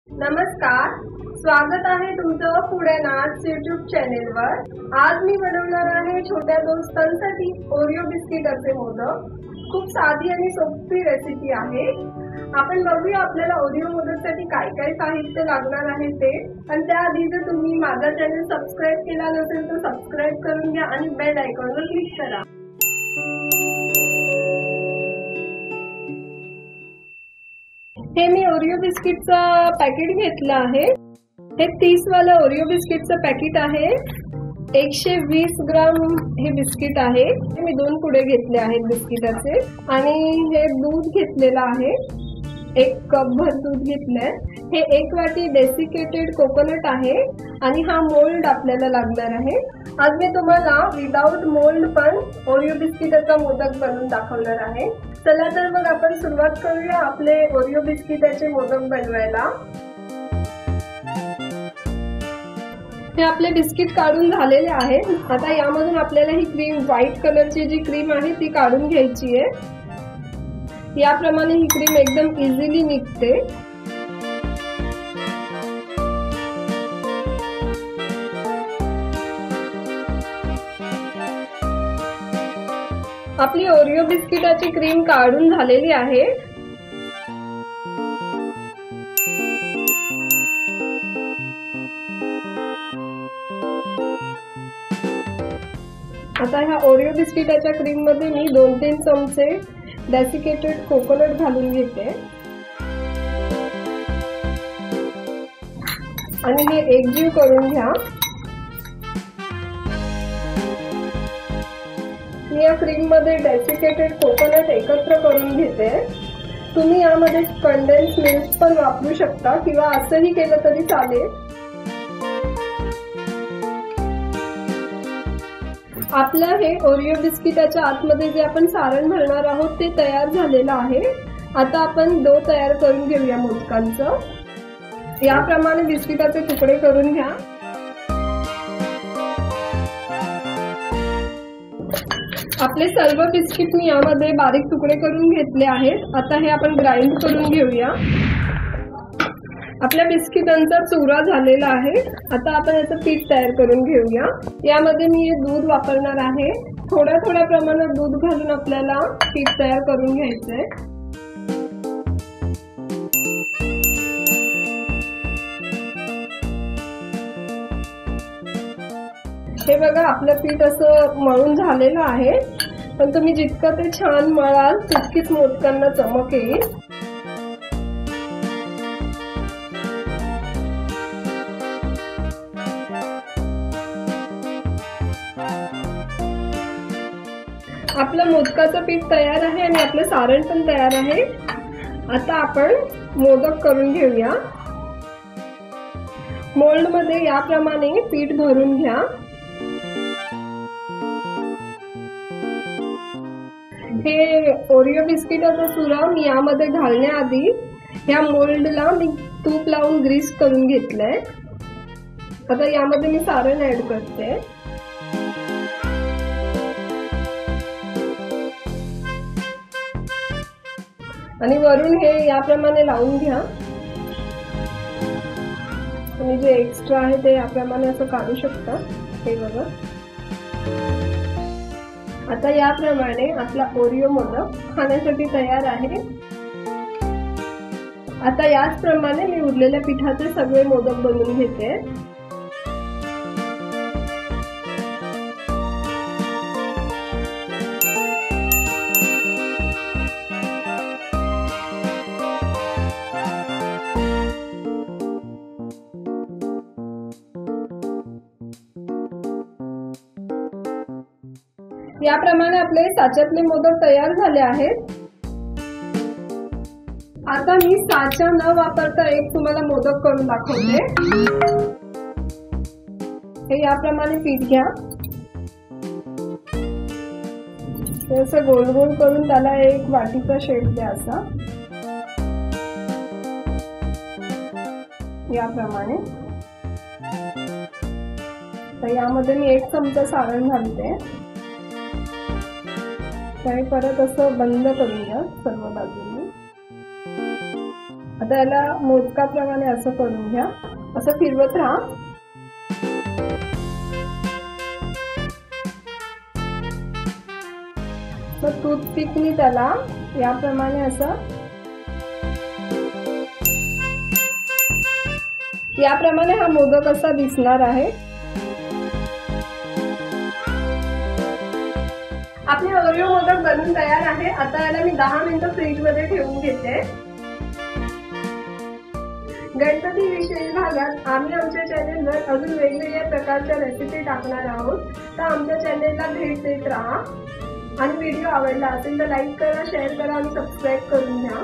नमस्कार, स्वागत आहे तुमचं फूड अँड आर्ट्स यूट्यूब चॅनेलवर। आज मी बनवणार आहे छोट्या दोस्तांसाठी ओरिओ बिस्किटाचे मोदक। खूप साधी आणि सोपी रेसिपी आहे। आपण बघूया आपल्याला ओरिओ मोदकसाठी काय काय साहित्य लागणार आहे ते। आणि त्याआधी जर तुम्ही माझा चॅनल सबस्क्राइब केला नसेल तर सबस्क्राइब करून घ्या आणि बेल आयकॉनवर क्लिक करा। हे मी ओरिओ बिस्किटचा पॅकेट घेतलं आहे। हे 30 वाला ओरिओ बिस्किटचं पॅकेट आहे। 120 ग्राम हे बिस्किट आहे। मी 2 पुडे घेतले आहेत बिस्किटाचे आणि हे दूध घेतलेलं आहे। 1 कप भर दूध घेतलंय। हे 1 वाटी डेसिकेटेड कोकोनट आहे आणि हा मोल्ड आपल्याला लागणार आहे। आज मी तुम्हाला विदाउट मोल्ड पण ओरिओ बिस्किटाचा मोदक बनवून दाखवणार आहे। चला तर मग आपण सुरुवात करूया आपले ओरिओ बिस्किटाचे मोदक बनवायला। हे आपले बिस्किट काढून झालेले आहेत। आता यामधून आपल्याला ही क्रीम व्हाईट कलरची जी क्रीम आहे ती काढून घ्यायची आहे। याप्रमाणे ही क्रीम एकदम इझिली निघते। आपली ओरिओ बिस्किटाची क्रीम काढून झालेली आहे। आता ह्या ओरिओ बिस्किटाच्या क्रीम मध्ये मी 2-3 चमचे डेसिकेटेड कोकोनट घालून घेते आणि हे एकजीव करून घ्या। मी या क्रीम मध्ये डेसिकेटेड कोकोनट एकत्र करून घेते। तुम्ही यामध्ये कंडेन्स मिल्क पण वापरू शकता किंवा असंही केलं तरी चालेल। आपलं हे ओरिओ बिस्किटाच्या आतमध्ये जे आपण सारण भरणार आहोत ते तयार झालेलं आहे। आता आपण डो तयार करून घेऊया मोदकांचं। याप्रमाणे बिस्किटाचे तुकडे करून घ्या। आपले सर्व बिस्किट मी यामध्ये बारीक तुकडे करून घेतले आहेत। आता हे आपण ग्राइंड करून घेऊया। आपल्या बिस्किटांचा चुरा झालेला आहे। आता आपण याचं पीठ तयार करून घेऊया। यामध्ये मी हे दूध वापरणार आहे। थोड्या प्रमाणात दूध घालून आपल्याला पीठ तयार करून घ्यायचंय। हे बघा आपलं पीठ असं मळून झालेलं आहे। पण तुम्ही जितकं ते छान मळाल तितकीच मोदकांना चमक येईल। आपलं मोदकाचं पीठ तयार आहे आणि आपलं सारण पण तयार आहे। आता आपण मोदक करून घेऊया। मोल्ड मध्ये याप्रमाणे पीठ भरून घ्या। हे ओरिओ बिस्किटाचा चुरा मी यामध्ये घालण्याआधी या मोल्डला मी तूप लावून ग्रीस करून घेतलंय। आता यामध्ये मी सारण ऍड करते आणि वरून हे याप्रमाणे लावून घ्या। तुम्ही जे एक्स्ट्रा आहे ते याप्रमाणे असं काढू शकता। हे बघा आता याप्रमाणे आपला ओरिओ मोदक खाण्यासाठी तयार आहे। आता याचप्रमाणे मी उरलेल्या पिठाचे सगळे मोदक बनवून घेते। याप्रमाणे आपले साच्यातले मोदक तयार झाले आहेत। आता मी साचा न वापरता एक तुम्हाला मोदक करून दाखवते। हे याप्रमाणे पीठ घ्या। असं गोल गोल करून त्याला एक वाटीचा शेप द्या असा। याप्रमाणे तर यामध्ये मी 1 चमचा सारण घालते। परत असं बंद करून घ्या सर्व बाजूंनी। आता याला मोदकाप्रमाणे असं करून घ्या, असं फिरवत राहा. मग टूथपिकनी त्याला याप्रमाणे असं याप्रमाणे हा मोदक असा दिसणार आहे. आपले ओरिओ मोदक बनून तयार आहे. आता याला मी 10 मिनिटं फ्रीज मध्ये ठेवून घेते. गणपती विषयी भागात आम्ही आमच्या चॅनेलवर अजून वेगवेगळ्या प्रकारच्या रेसिपी टाकणार आहोत, तर आमच्या चॅनेलला भेट देत राहा. आणि व्हिडिओ आवडला असेल तर लाईक करा, शेअर करा आणि सबस्क्राईब करून घ्या.